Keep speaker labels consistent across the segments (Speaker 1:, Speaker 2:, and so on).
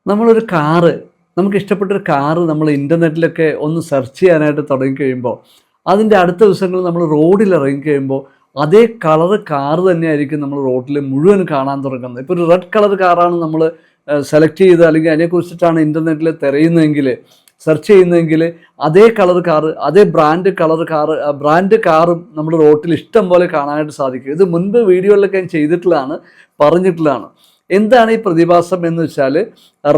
Speaker 1: നമ്മളൊരു car നമുക്കിഷ്ടപ്പെട്ടൊരു car നമ്മൾ ഇൻ്റർനെറ്റിലൊക്കെ ഒന്ന് സെർച്ച് ചെയ്യാനായിട്ട് തുടങ്ങിക്കഴിയുമ്പോൾ, അതിൻ്റെ അടുത്ത ദിവസങ്ങളിൽ നമ്മൾ റോഡിൽ ഇറങ്ങിക്കഴിയുമ്പോൾ, അതേ കളറ് കാറ് തന്നെയായിരിക്കും നമ്മൾ റോഡിൽ മുഴുവൻ കാണാൻ തുടങ്ങുന്നത്. ഇപ്പോൾ ഒരു റെഡ് കളർ കാറാണ് നമ്മൾ സെലക്ട് ചെയ്ത് അല്ലെങ്കിൽ അതിനെക്കുറിച്ചിട്ടാണ് ഇൻ്റർനെറ്റിൽ തിരയുന്നതെങ്കിൽ, സെർച്ച് ചെയ്യുന്നതെങ്കിൽ, അതേ കളർ കാറ്, അതേ ബ്രാൻഡ് കാറും നമ്മൾ റോട്ടിൽ ഇഷ്ടം പോലെ കാണാനായിട്ട് സാധിക്കും. ഇത് മുൻപ് വീഡിയോകളിലൊക്കെ ഞാൻ ചെയ്തിട്ടുള്ളതാണ്, പറഞ്ഞിട്ടുള്ളതാണ്. എന്താണ് ഈ പ്രതിഭാസം എന്ന് വെച്ചാൽ,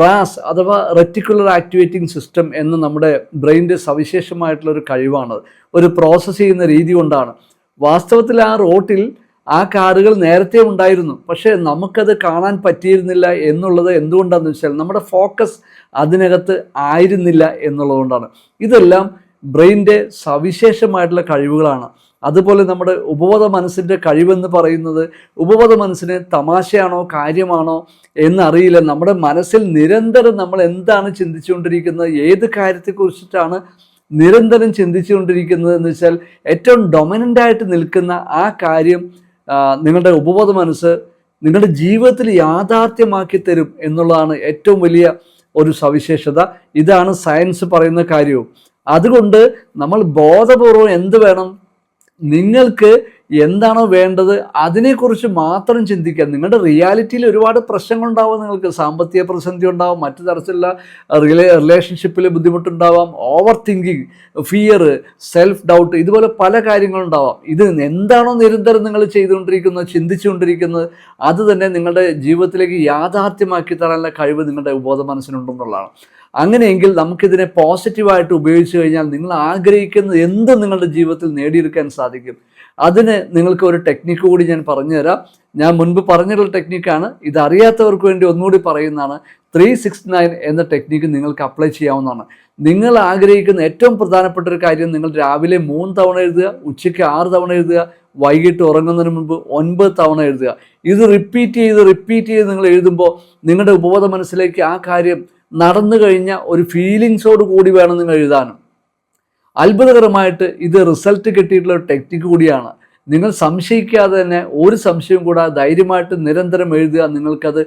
Speaker 1: റാസ് അഥവാ റെറ്റിക്കുലർ ആക്ടിവേറ്റിംഗ് സിസ്റ്റം എന്ന നമ്മുടെ ബ്രെയിനിൻ്റെ സവിശേഷമായിട്ടുള്ളൊരു കഴിവാണത്. ഒരു പ്രോസസ്സ് ചെയ്യുന്ന രീതി കൊണ്ടാണ്. വാസ്തവത്തിൽ ആ റോട്ടിൽ ആ കാറുകൾ നേരത്തെ ഉണ്ടായിരുന്നു, പക്ഷേ നമുക്കത് കാണാൻ പറ്റിയിരുന്നില്ല എന്നുള്ളത് എന്തുകൊണ്ടാണെന്ന് വെച്ചാൽ നമ്മുടെ ഫോക്കസ് അതിനകത്ത് ആയിരുന്നില്ല എന്നുള്ളതുകൊണ്ടാണ്. ഇതെല്ലാം ബ്രെയിനിൻ്റെ സവിശേഷമായിട്ടുള്ള കഴിവുകളാണ്. അതുപോലെ നമ്മുടെ ഉപബോധ മനസ്സിൻ്റെ കഴിവെന്ന് പറയുന്നത്, ഉപബോധ മനസ്സിന് തമാശയാണോ കാര്യമാണോ എന്നറിയില്ല, നമ്മുടെ മനസ്സിൽ നിരന്തരം നമ്മൾ എന്താണ് ചിന്തിച്ചുകൊണ്ടിരിക്കുന്നത്, ഏത് കാര്യത്തെക്കുറിച്ചിട്ടാണ് നിരന്തരം ചിന്തിച്ചുകൊണ്ടിരിക്കുന്നത് എന്ന് വെച്ചാൽ, ഏറ്റവും ഡൊമിനൻ്റായിട്ട് നിൽക്കുന്ന ആ കാര്യം നിങ്ങളുടെ ഉപബോധ മനസ്സ് നിങ്ങളുടെ ജീവിതത്തിൽ യാഥാർത്ഥ്യമാക്കി തരും എന്നുള്ളതാണ് ഏറ്റവും വലിയ ഒരു സവിശേഷത. ഇതാണ് സയൻസ് പറയുന്ന കാര്യവും. അതുകൊണ്ട് നമ്മൾ ബോധപൂർവം എന്ത് വേണം, നിങ്ങൾക്ക് എന്താണോ വേണ്ടത് അതിനെക്കുറിച്ച് മാത്രം ചിന്തിക്കുക. നിങ്ങളുടെ റിയാലിറ്റിയിൽ ഒരുപാട് പ്രശ്നങ്ങളുണ്ടാവാം. നിങ്ങൾക്ക് സാമ്പത്തിക പ്രതിസന്ധി ഉണ്ടാവാം, മറ്റു തരത്തിലുള്ള റിലേഷൻഷിപ്പിൽ ബുദ്ധിമുട്ടുണ്ടാവാം, overthinking, fear, self doubt, ഇതുപോലെ പല കാര്യങ്ങളുണ്ടാവാം. ഇത് എന്താണോ നിരന്തരം നിങ്ങൾ ചെയ്തുകൊണ്ടിരിക്കുന്നത്, ചിന്തിച്ചുകൊണ്ടിരിക്കുന്നത്, അത് തന്നെ നിങ്ങളുടെ ജീവിതത്തിലേക്ക് യാഥാർത്ഥ്യമാക്കി തരാനുള്ള കഴിവ് നിങ്ങളുടെ ഉപബോധ മനസ്സിനുണ്ടെന്നുള്ളതാണ്. അങ്ങനെയെങ്കിൽ നമുക്കിതിനെ പോസിറ്റീവായിട്ട് ഉപയോഗിച്ച് കഴിഞ്ഞാൽ നിങ്ങൾ ആഗ്രഹിക്കുന്നത് എന്ത് നിങ്ങളുടെ ജീവിതത്തിൽ നേടിയെടുക്കാൻ സാധിക്കും. അതിന് നിങ്ങൾക്ക് ഒരു ടെക്നിക്ക് കൂടി ഞാൻ പറഞ്ഞുതരാം. ഞാൻ മുൻപ് പറഞ്ഞിട്ടുള്ള ടെക്നിക്കാണ്, ഇതറിയാത്തവർക്ക് വേണ്ടി ഒന്നുകൂടി പറയുന്നതാണ്. 369 എന്ന ടെക്നിക്ക് നിങ്ങൾക്ക് അപ്ലൈ ചെയ്യാവുന്നതാണ്. നിങ്ങൾ ആഗ്രഹിക്കുന്ന ഏറ്റവും പ്രധാനപ്പെട്ട ഒരു കാര്യം, നിങ്ങൾ രാവിലെ 3 തവണ എഴുതുക, ഉച്ചയ്ക്ക് 6 തവണ എഴുതുക, വൈകിട്ട് ഉറങ്ങുന്നതിന് മുൻപ് 9 തവണ എഴുതുക. ഇത് റിപ്പീറ്റ് ചെയ്ത് നിങ്ങൾ എഴുതുമ്പോൾ നിങ്ങളുടെ ഉപബോധ മനസ്സിലേക്ക് ആ കാര്യം നടന്നു കഴിഞ്ഞ ഒരു ഫീലിങ്സോട് കൂടി വേണം നിങ്ങൾ എഴുതാനും. അത്ഭുതകരമായിട്ട് ഇത് റിസൾട്ട് കിട്ടിയിട്ടുള്ള ഒരു ടെക്നിക്ക് കൂടിയാണ്. നിങ്ങൾ സംശയിക്കാതെ തന്നെ, ഒരു സംശയവും കൂടാതെ ധൈര്യമായിട്ട് നിരന്തരം എഴുതുക, നിങ്ങൾക്കത്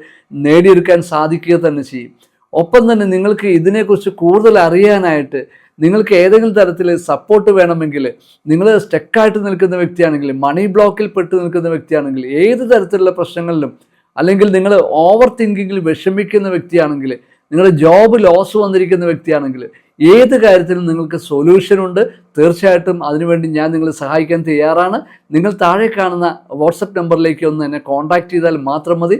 Speaker 1: നേടിയെടുക്കാൻ സാധിക്കുക തന്നെ ചെയ്യും. ഒപ്പം തന്നെ നിങ്ങൾക്ക് ഇതിനെക്കുറിച്ച് കൂടുതൽ അറിയാനായിട്ട്, നിങ്ങൾക്ക് ഏതെങ്കിലും തരത്തിൽ സപ്പോർട്ട് വേണമെങ്കിൽ, നിങ്ങൾ സ്റ്റക്കായിട്ട് നിൽക്കുന്ന വ്യക്തിയാണെങ്കിൽ, മണി ബ്ലോക്കിൽ പെട്ട് നിൽക്കുന്ന വ്യക്തിയാണെങ്കിൽ, ഏത് തരത്തിലുള്ള പ്രശ്നങ്ങളിലും, അല്ലെങ്കിൽ നിങ്ങൾ ഓവർ തിങ്കിങ്ങിൽ വിഷമിക്കുന്ന വ്യക്തിയാണെങ്കിൽ, നിങ്ങളുടെ ജോബ് ലോസ് വന്നിരിക്കുന്ന വ്യക്തിയാണെങ്കിൽ, ഏത് കാര്യത്തിലും നിങ്ങൾക്ക് സൊല്യൂഷനുണ്ട്. തീർച്ചയായിട്ടും അതിനുവേണ്ടി ഞാൻ നിങ്ങളെ സഹായിക്കാൻ തയ്യാറാണ്. നിങ്ങൾ താഴെ കാണുന്ന വാട്സപ്പ് നമ്പറിലേക്ക് ഒന്ന് എന്നെ കോൺടാക്റ്റ് ചെയ്താൽ മാത്രം മതി.